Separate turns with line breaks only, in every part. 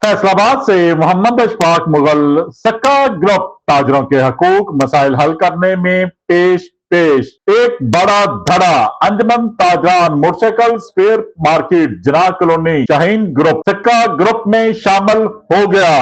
फैसलाबाद से मोहम्मद अशफाक मुगल सक्का ग्रुप ताजरों के हकूक मसाइल हल करने में पेश एक बड़ा धड़ा अंजमन ताजरान मोटरसाइकिल स्पेयर मार्केट जना कॉलोनी शाहीन ग्रुप सक्का ग्रुप में शामिल हो गया।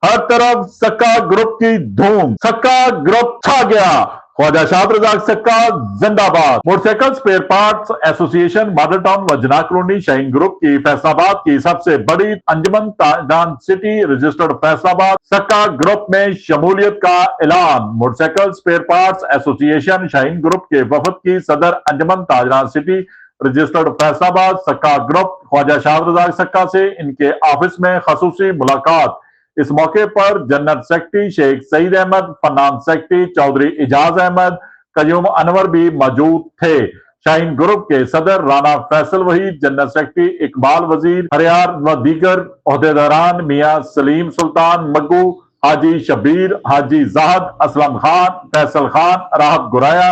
हर तरफ सक्का ग्रुप की धूम, सक्का ग्रुप छा गया। ख्वाजा शाद रज़ाक सक्का जिंदाबाद। Motorcycle spare parts association model town व जना कॉलोनी शाहीन ग्रुप की फैसलाबाद की सबसे बड़ी अंजुमन ताजरान city registered Faisalabad Sakka group में शमूलियत का ऐलान। Motorcycle spare parts association Shaheen group के वफद की सदर अंजुमन ताजरान city registered Faisalabad Sakka group Khawaja Shad Razzaq सक्का से इनके ऑफिस में खसूसी मुलाकात। इस मौके पर general secretary Sheikh Saeed Ahmad, finance secretary Chaudhry Ijaz Ahmad, Qayyum Anwar भी मौजूद थे। शाहीन ग्रुप के सदर राना फैसल वहीद, जनरल सेक्रेटरी इकबाल वजीर हरियार व दीगर ओहदेदारान मियां सलीम सुल्तान मग्गू, हाजी शबीर, हाजी जाहद, असलम खान, फैसल खान, राहत गुराया,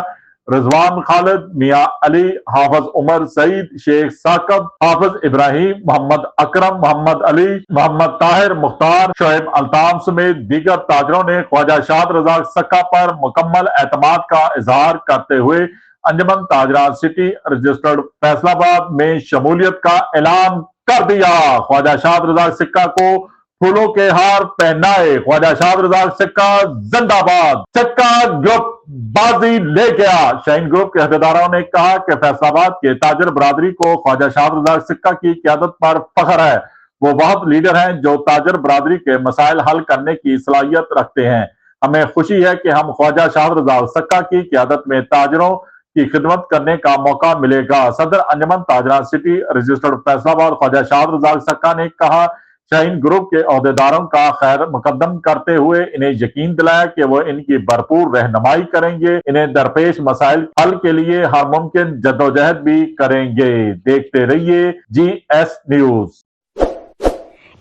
रिजवान खालिद, मियां अली, हाफिज उमर सईद, शेख साकब, हाफिज इब्राहिम, मोहम्मद अकरम, मोहम्मद अली, मोहम्मद ताहिर, मुख्तार, शोएब अल्ताम समेत दीगर ताजरों ने ख्वाजा शाद रज़ाक सक्का पर मुकम्मल एतमाद का इजहार करते हुए अंजुमन ताजरान सिटी रजिस्टर्ड फैसलाबाद में शमूलियत का ऐलान कर दिया। ख्वाजा शाद रज़ाक सक्का को फूलों के हार पहनाए। ख्वाजा शाद रज़ाक सक्का जिंदाबाद। सक्का ग्रुप बाजी ले गया। शाहीन ग्रुप के अहदेदारों ने कहा कि फैसलाबाद के ताजर बरादरी को ख्वाजा शाद रज़ाक सक्का की क़यादत पर फख्र है। वो बहुत लीडर हैं जो ताजर बरादरी के मसाइल हल करने की सलाहियत रखते हैं। हमें खुशी है कि हम ख्वाजा शाद रज़ाक सक्का की क़यादत में ताजरों की खिदमत करने का मौका मिलेगा। सदर अंजुमन ताजरान सिटी रजिस्टर्ड फैसलाबाद ख्वाजा शाद रज़ाक सक्का ने कहा, शाहीन ग्रुप के ओहदेदारों का खैर मुकद्दम करते हुए इन्हें यकीन दिलाया कि वो इनकी भरपूर रहनुमाई करेंगे, इन्हें दरपेश मसाइल हल के लिए हर मुमकिन जद्दोजहद भी करेंगे। देखते रहिए GS न्यूज।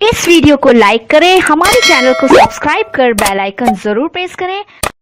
इस वीडियो को लाइक करें, हमारे चैनल को सब्सक्राइब कर बेल आइकन जरूर प्रेस करें